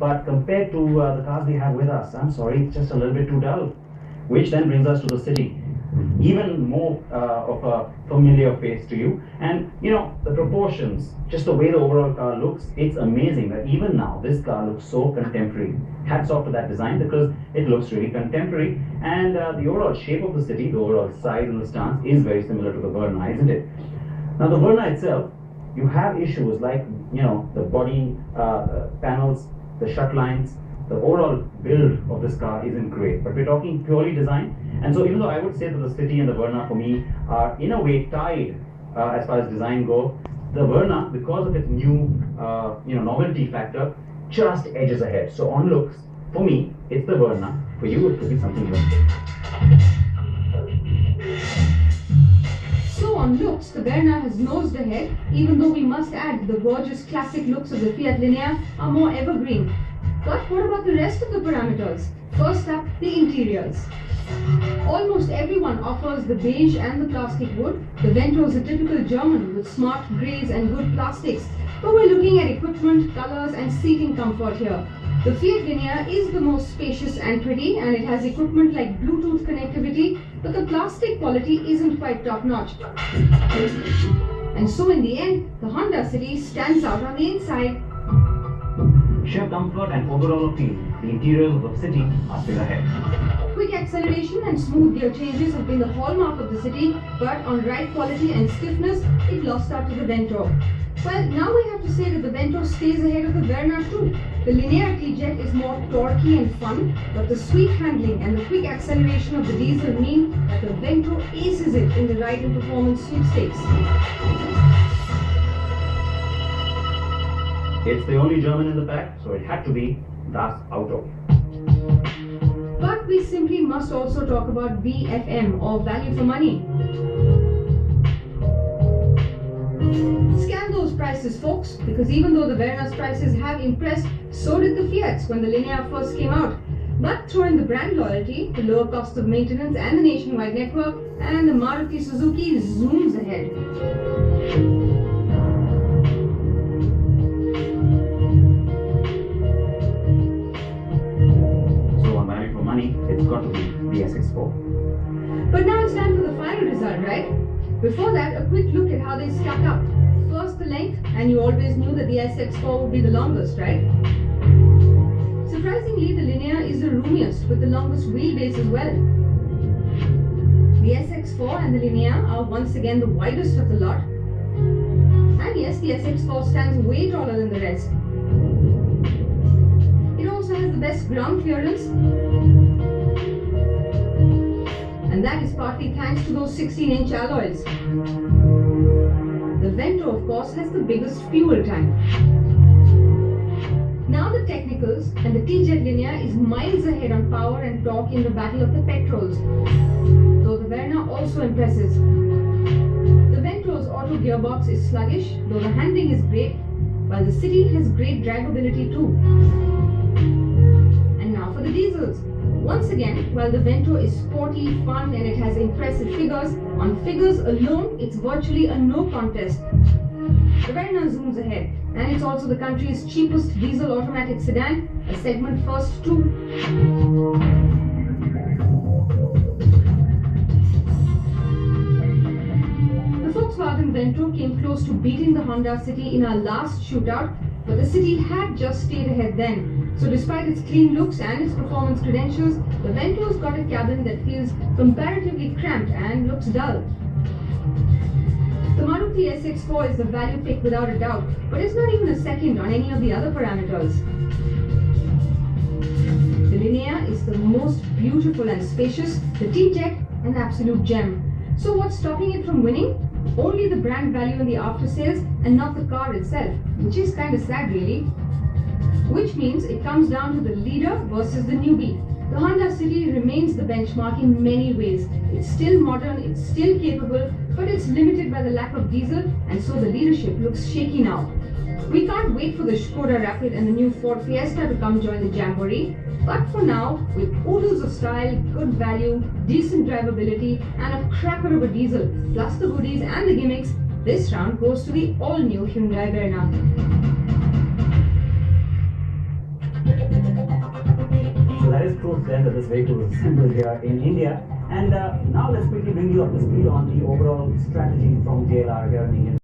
but compared to the cars we have with us, I'm sorry, it's just a little bit too dull. Which then brings us to the city. Even more of a familiar face to you, and you know the proportions, just the way the overall car looks, it's amazing that even now this car looks so contemporary. Hats off to that design, because it looks really contemporary, and the overall shape of the city, the overall size and the stance is very similar to the Verna, isn't it? Now the Verna itself, you have issues like, you know, the body panels, the shut lines, the overall build of this car isn't great, but we're talking purely design. And so even though I would say that the City and the Verna for me are in a way tied as far as design go, the Verna, because of its new novelty factor, just edges ahead. So on looks, for me, it's the Verna. For you, it could be something else. So on looks, the Verna has nosed ahead, even though we must add the gorgeous classic looks of the Fiat Linea are more evergreen. But what about the rest of the parameters? First up, the interiors. Almost everyone offers the beige and the plastic wood. The Vento is a typical German with smart greys and good plastics. But we're looking at equipment, colors and seating comfort here. The Fiat Linea is the most spacious and pretty, and it has equipment like Bluetooth connectivity, but the plastic quality isn't quite top-notch. And so in the end, the Honda City stands out on the inside. Sheer comfort and overall appeal, the interiors of the City are still ahead. Quick acceleration and smooth gear changes have been the hallmark of the City, but on ride quality and stiffness, it lost out to the Vento. Well, now we have to say that the Vento stays ahead of the Verna too. The linear T-Jet is more torquey and fun, but the sweet handling and the quick acceleration of the diesel mean that the Vento aces it in the ride and performance sweepstakes. It's the only German in the pack, so it had to be Das Auto. But we simply must also talk about VFM, or value for money. Scan those prices, folks, because even though the Verna's prices have impressed, so did the Fiats when the Linea first came out. But throw in the brand loyalty, the lower cost of maintenance and the nationwide network, and the Maruti Suzuki zooms ahead. It's got to be the sx4. But now it's time for the final result, right? Before that, a quick look at how they stack up. First the length, and you always knew that the sx4 would be the longest, right? Surprisingly, the Linea is the roomiest with the longest wheelbase as well. The sx4 and the Linea are once again the widest of the lot. And yes, the sx4 stands way taller than the rest. It also has the best ground clearance, and that is partly thanks to those 16-inch alloys. The Vento, of course, has the biggest fuel tank. Now the technicals, and the T-Jet Linea is miles ahead on power and torque in the battle of the petrols, though the Verna also impresses. The Vento's auto gearbox is sluggish, though the handling is great, while the City has great drivability too. And now for the diesels. Once again, while the Vento is sporty, fun and it has impressive figures, on figures alone it's virtually a no contest. The Verna zooms ahead, and it's also the country's cheapest diesel automatic sedan, a segment first too. The Volkswagen Vento came close to beating the Honda City in our last shootout, but the City had just stayed ahead then. So despite its clean looks and its performance credentials, the Vento's got a cabin that feels comparatively cramped and looks dull. The Maruti sx4 is the value pick without a doubt, but it's not even a second on any of the other parameters. The Linea is the most beautiful and spacious, the T-Jet an absolute gem. So what's stopping it from winning? Only the brand value in the after sales and not the car itself, which is kind of sad really. Which means it comes down to the leader versus the newbie. The Honda City remains the benchmark in many ways. It's still modern, it's still capable, but it's limited by the lack of diesel, and so the leadership looks shaky now. We can't wait for the Skoda Rapid and the new Ford Fiesta to come join the jamboree, but for now, with oodles of style, good value, decent drivability, and a cracker of a diesel, plus the goodies and the gimmicks, this round goes to the all-new Hyundai Verna. that is proof then that this vehicle is assembled here in India. And now let's quickly bring you up to speed on the overall strategy from JLR here in India.